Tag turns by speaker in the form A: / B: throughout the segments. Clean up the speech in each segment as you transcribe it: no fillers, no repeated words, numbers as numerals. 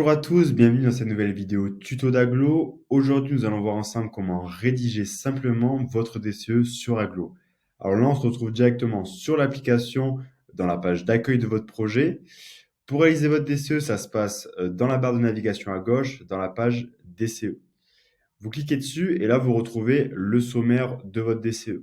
A: Bonjour à tous, bienvenue dans cette nouvelle vidéo tuto d'Aglo. Aujourd'hui, nous allons voir ensemble comment rédiger simplement votre DCE sur Aglo. Alors là, on se retrouve directement sur l'application, dans la page d'accueil de votre projet. Pour réaliser votre DCE, ça se passe dans la barre de navigation à gauche, dans la page DCE. Vous cliquez dessus et là, vous retrouvez le sommaire de votre DCE.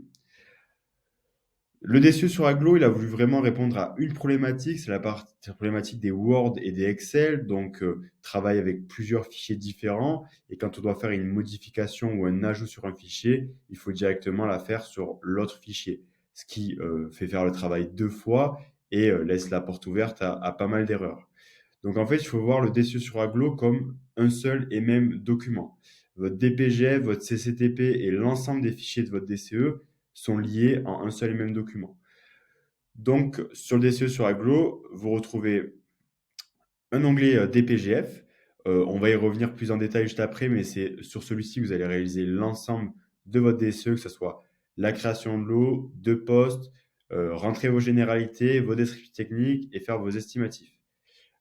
A: Le DCE sur Aglo, il a voulu vraiment répondre à une problématique, c'est la problématique des Word et des Excel, donc travaille avec plusieurs fichiers différents, et quand on doit faire une modification ou un ajout sur un fichier, il faut directement la faire sur l'autre fichier, ce qui fait faire le travail deux fois et laisse la porte ouverte à pas mal d'erreurs. Donc en fait, il faut voir le DCE sur Aglo comme un seul et même document. Votre DPGF, votre CCTP et l'ensemble des fichiers de votre DCE sont liés en un seul et même document. Donc, sur le DCE sur Aglo, vous retrouvez un onglet DPGF. On va y revenir plus en détail juste après, mais c'est sur celui-ci que vous allez réaliser l'ensemble de votre DCE, que ce soit la création de lot, de postes, rentrer vos généralités, vos descriptifs techniques et faire vos estimatifs.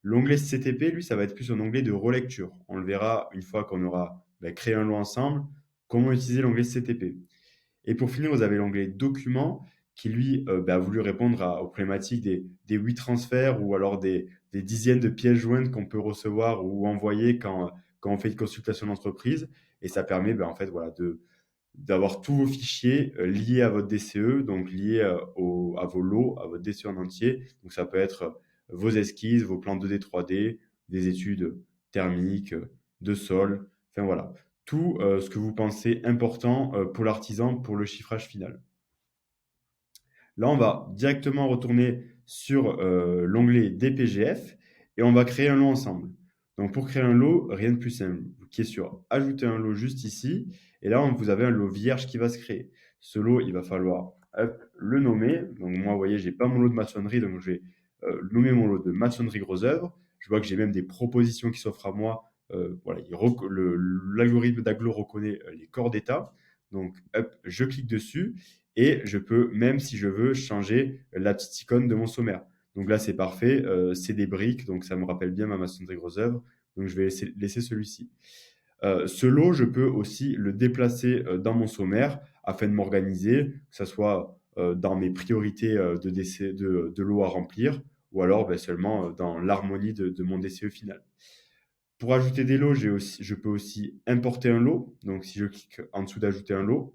A: L'onglet CTP, lui, ça va être plus un onglet de relecture. On le verra une fois qu'on aura créé un lot ensemble, comment utiliser l'onglet CTP. Et pour finir, vous avez l'onglet Documents qui, lui, a voulu répondre aux problématiques des 8 transferts ou alors des dizaines de pièces jointes qu'on peut recevoir ou envoyer quand on fait une consultation d'entreprise. Et ça permet en fait, voilà, d'avoir tous vos fichiers liés à votre DCE, donc liés à vos lots, à votre DCE en entier. Donc ça peut être vos esquisses, vos plans 2D, 3D, des études thermiques, de sol, enfin voilà. Tout ce que vous pensez important pour l'artisan pour le chiffrage final. Là, on va directement retourner sur l'onglet DPGF et on va créer un lot ensemble. Donc, pour créer un lot, rien de plus simple. Vous cliquez sur Ajouter un lot juste ici. Et là, vous avez un lot vierge qui va se créer. Ce lot, il va falloir le nommer. Donc, moi, vous voyez, je n'ai pas mon lot de maçonnerie. Donc, je vais nommer mon lot de maçonnerie gros œuvre. Je vois que j'ai même des propositions qui s'offrent à moi. Voilà, l'algorithme d'Aglo reconnaît les corps d'état. Donc, je clique dessus. Et je peux, même si je veux, changer la petite icône de mon sommaire. Donc là, c'est parfait. C'est des briques, donc ça me rappelle bien ma maçonnerie gros œuvre. Donc je vais laisser celui-ci. Ce lot, je peux aussi le déplacer dans mon sommaire afin de m'organiser, que ce soit dans mes priorités de lot à remplir ou alors seulement dans l'harmonie de mon DCE final. Pour ajouter des lots, je peux aussi importer un lot. Donc si je clique en dessous d'ajouter un lot,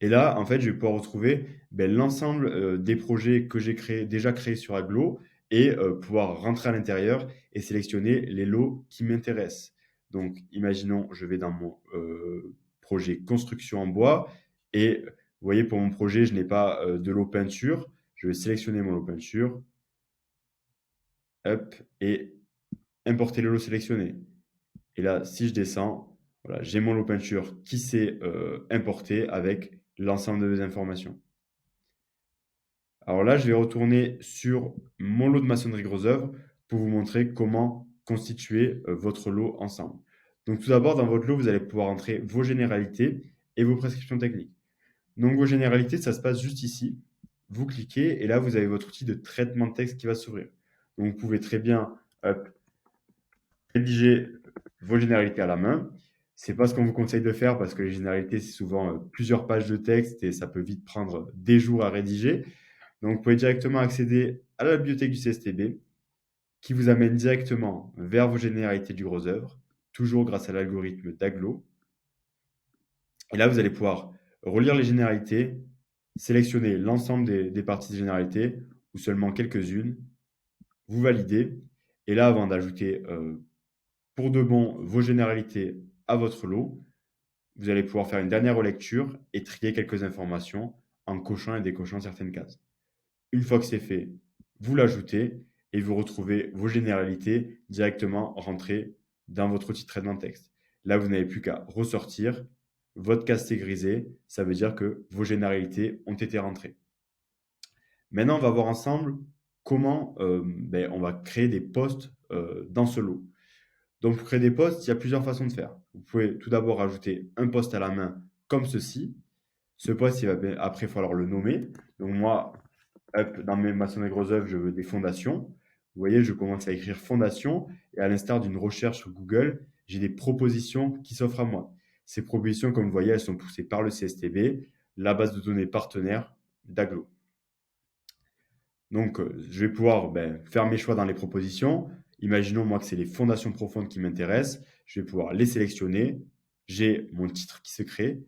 A: et là, en fait, je vais pouvoir retrouver l'ensemble des projets que j'ai déjà créés sur Aglo et pouvoir rentrer à l'intérieur et sélectionner les lots qui m'intéressent. Donc, imaginons, je vais dans mon projet construction en bois et vous voyez, pour mon projet, je n'ai pas de lot peinture. Je vais sélectionner mon lot peinture, hop, et importer le lot sélectionné. Et là, si je descends, voilà, j'ai mon lot peinture qui s'est importé avec l'ensemble de mes informations. Alors là, je vais retourner sur mon lot de maçonnerie gros œuvre pour vous montrer comment constituer votre lot ensemble. Donc tout d'abord, dans votre lot, vous allez pouvoir entrer vos généralités et vos prescriptions techniques. Donc vos généralités, ça se passe juste ici. Vous cliquez et là, vous avez votre outil de traitement de texte qui va s'ouvrir. Donc vous pouvez très bien rédiger vos généralités à la main. C'est pas ce qu'on vous conseille de faire parce que les généralités, c'est souvent plusieurs pages de texte et ça peut vite prendre des jours à rédiger. Donc, vous pouvez directement accéder à la bibliothèque du CSTB qui vous amène directement vers vos généralités du gros œuvre, toujours grâce à l'algorithme d'Aglo. Et là, vous allez pouvoir relire les généralités, sélectionner l'ensemble des parties de généralité ou seulement quelques-unes, vous validez. Et là, avant d'ajouter pour de bon vos généralités à votre lot, vous allez pouvoir faire une dernière relecture et trier quelques informations en cochant et décochant certaines cases. Une fois que c'est fait, vous l'ajoutez et vous retrouvez vos généralités directement rentrées dans votre outil de traitement de texte. Là, vous n'avez plus qu'à ressortir. Votre case s'est grisée. Ça veut dire que vos généralités ont été rentrées. Maintenant, on va voir ensemble comment on va créer des postes dans ce lot. Donc, pour créer des postes, il y a plusieurs façons de faire. Vous pouvez tout d'abord ajouter un poste à la main comme ceci. Ce poste, après, il va falloir le nommer. Donc, moi, hop, dans mes maçonneries gros œuvres, je veux des fondations. Vous voyez, je commence à écrire fondation et à l'instar d'une recherche sur Google, j'ai des propositions qui s'offrent à moi. Ces propositions, comme vous voyez, elles sont poussées par le CSTB, la base de données partenaire d'Aglo. Donc, je vais pouvoir faire mes choix dans les propositions. Imaginons moi que c'est les fondations profondes qui m'intéressent. Je vais pouvoir les sélectionner. J'ai mon titre qui se crée.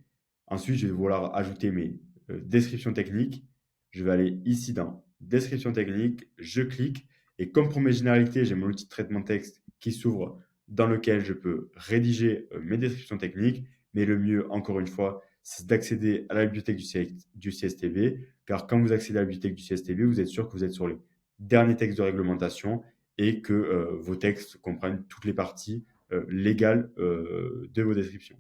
A: Ensuite, je vais vouloir ajouter mes descriptions techniques. Je vais aller ici dans description technique. Je clique. Et comme pour mes généralités, j'ai mon outil de traitement de texte qui s'ouvre dans lequel je peux rédiger mes descriptions techniques. Mais le mieux, encore une fois, c'est d'accéder à la bibliothèque du CSTB, car quand vous accédez à la bibliothèque du CSTB, vous êtes sûr que vous êtes sur les derniers textes de réglementation et que vos textes comprennent toutes les parties légales de vos descriptions.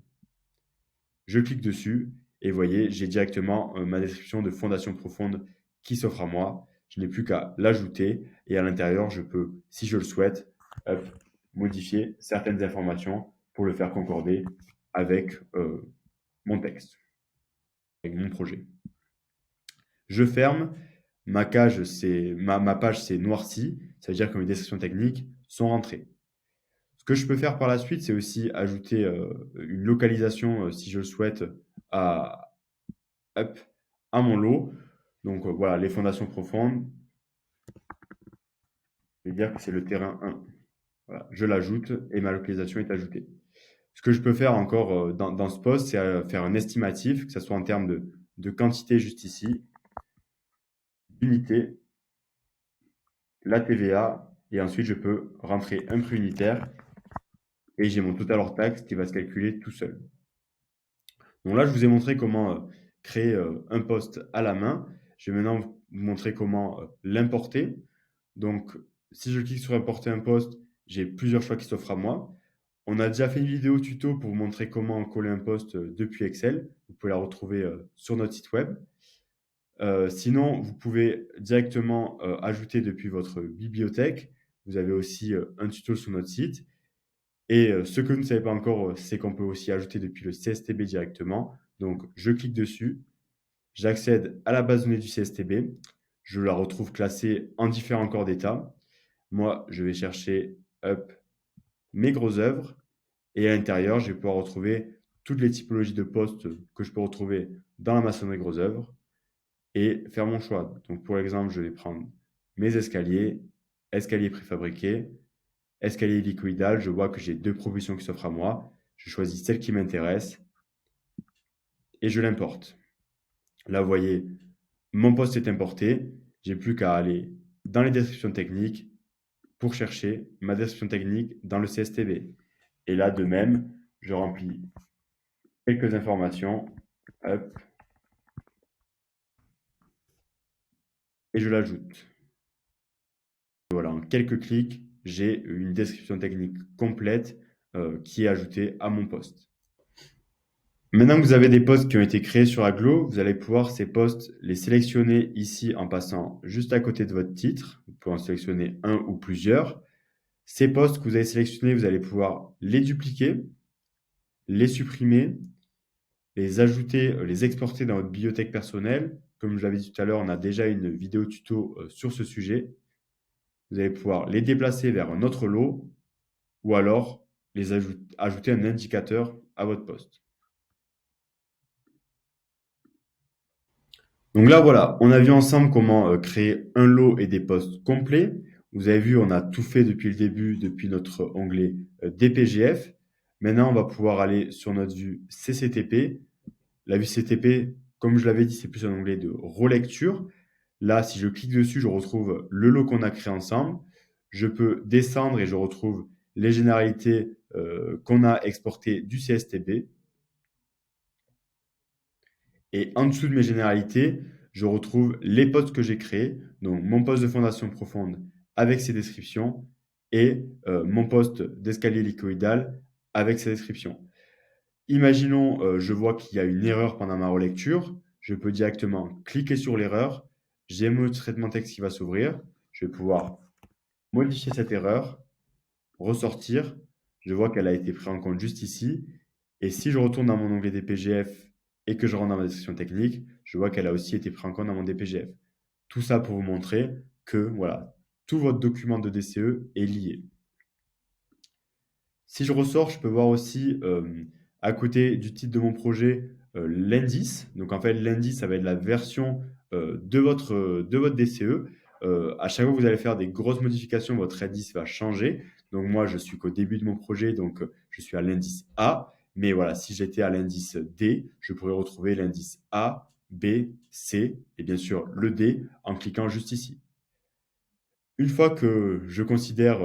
A: Je clique dessus et vous voyez, j'ai directement ma description de fondation profonde qui s'offre à moi. Je n'ai plus qu'à l'ajouter et à l'intérieur, je peux, si je le souhaite, modifier certaines informations pour le faire concorder avec mon texte, avec mon projet. Je ferme. Ma page s'est noircie. Ça veut dire que mes descriptions techniques sont rentrées. Ce que je peux faire par la suite, c'est aussi ajouter une localisation, si je le souhaite, à, hop, à mon lot. Donc voilà, les fondations profondes. Je vais dire que c'est le terrain 1. Voilà, je l'ajoute et ma localisation est ajoutée. Ce que je peux faire encore dans ce post, c'est faire un estimatif, que ce soit en termes de quantité juste ici, unité, la TVA, et ensuite je peux rentrer un prix unitaire et j'ai mon total hors taxe qui va se calculer tout seul. Donc là, je vous ai montré comment créer un post à la main. Je vais maintenant vous montrer comment l'importer. Donc, si je clique sur importer un post, j'ai plusieurs choix qui s'offrent à moi. On a déjà fait une vidéo tuto pour vous montrer comment coller un post depuis Excel. Vous pouvez la retrouver sur notre site web. Sinon, vous pouvez directement ajouter depuis votre bibliothèque. Vous avez aussi un tuto sur notre site. Et ce que vous ne savez pas encore, c'est qu'on peut aussi ajouter depuis le CSTB directement. Donc, je clique dessus, j'accède à la base de données du CSTB, je la retrouve classée en différents corps d'état. Moi, je vais chercher mes grosses œuvres et à l'intérieur, je vais pouvoir retrouver toutes les typologies de postes que je peux retrouver dans la maçonnerie grosses œuvres et faire mon choix. Donc, pour l'exemple, je vais prendre mes escaliers, escaliers préfabriqués, escalier hélicoïdal, je vois que j'ai deux propositions qui s'offrent à moi. Je choisis celle qui m'intéresse et je l'importe. Là, vous voyez, mon poste est importé. J'ai plus qu'à aller dans les descriptions techniques pour chercher ma description technique dans le CSTB. Et là, de même, je remplis quelques informations, hop, et je l'ajoute. Voilà, en quelques clics, j'ai une description technique complète qui est ajoutée à mon poste. Maintenant que vous avez des posts qui ont été créés sur Aglo, vous allez pouvoir ces posts les sélectionner ici en passant juste à côté de votre titre. Vous pouvez en sélectionner un ou plusieurs. Ces posts que vous avez sélectionnés, vous allez pouvoir les dupliquer, les supprimer, les ajouter, les exporter dans votre bibliothèque personnelle. Comme je l'avais dit tout à l'heure, on a déjà une vidéo tuto sur ce sujet. Vous allez pouvoir les déplacer vers un autre lot ou alors les ajouter un indicateur à votre poste. Donc là, voilà, on a vu ensemble comment créer un lot et des postes complets. Vous avez vu, on a tout fait depuis le début, depuis notre onglet DPGF. Maintenant, on va pouvoir aller sur notre vue CCTP. La vue CCTP, comme je l'avais dit, c'est plus un onglet de relecture. Là, si je clique dessus, je retrouve le lot qu'on a créé ensemble. Je peux descendre et je retrouve les généralités qu'on a exportées du CSTB. Et en dessous de mes généralités, je retrouve les postes que j'ai créés, donc mon poste de fondation profonde avec ses descriptions et mon poste d'escalier hélicoïdal avec ses descriptions. Imaginons, je vois qu'il y a une erreur pendant ma relecture, je peux directement cliquer sur l'erreur, j'ai mon traitement texte qui va s'ouvrir, je vais pouvoir modifier cette erreur, ressortir, je vois qu'elle a été prise en compte juste ici, et si je retourne dans mon onglet DPGF et que je rentre dans ma description technique, je vois qu'elle a aussi été prise en compte dans mon DPGF. Tout ça pour vous montrer que voilà, tout votre document de DCE est lié. Si je ressors, je peux voir aussi à côté du titre de mon projet l'indice. Donc en fait, l'indice, ça va être la version de votre DCE. À chaque fois que vous allez faire des grosses modifications, votre indice va changer. Donc moi, je suis qu'au début de mon projet, donc je suis à l'indice A. Mais voilà, si j'étais à l'indice D, je pourrais retrouver l'indice A, B, C et bien sûr le D en cliquant juste ici. Une fois que je considère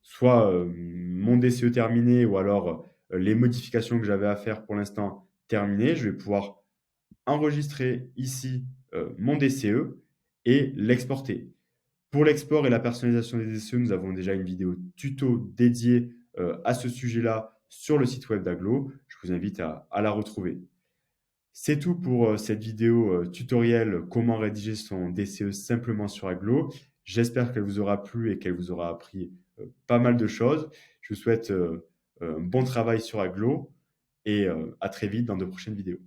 A: soit mon DCE terminé ou alors les modifications que j'avais à faire pour l'instant terminées, je vais pouvoir enregistrer ici mon DCE et l'exporter. Pour l'export et la personnalisation des DCE, nous avons déjà une vidéo tuto dédiée à ce sujet-là sur le site web d'Aglo. Je vous invite à la retrouver. C'est tout pour cette vidéo tutoriel comment rédiger son DCE simplement sur Aglo. J'espère qu'elle vous aura plu et qu'elle vous aura appris pas mal de choses. Je vous souhaite un bon travail sur Aglo et à très vite dans de prochaines vidéos.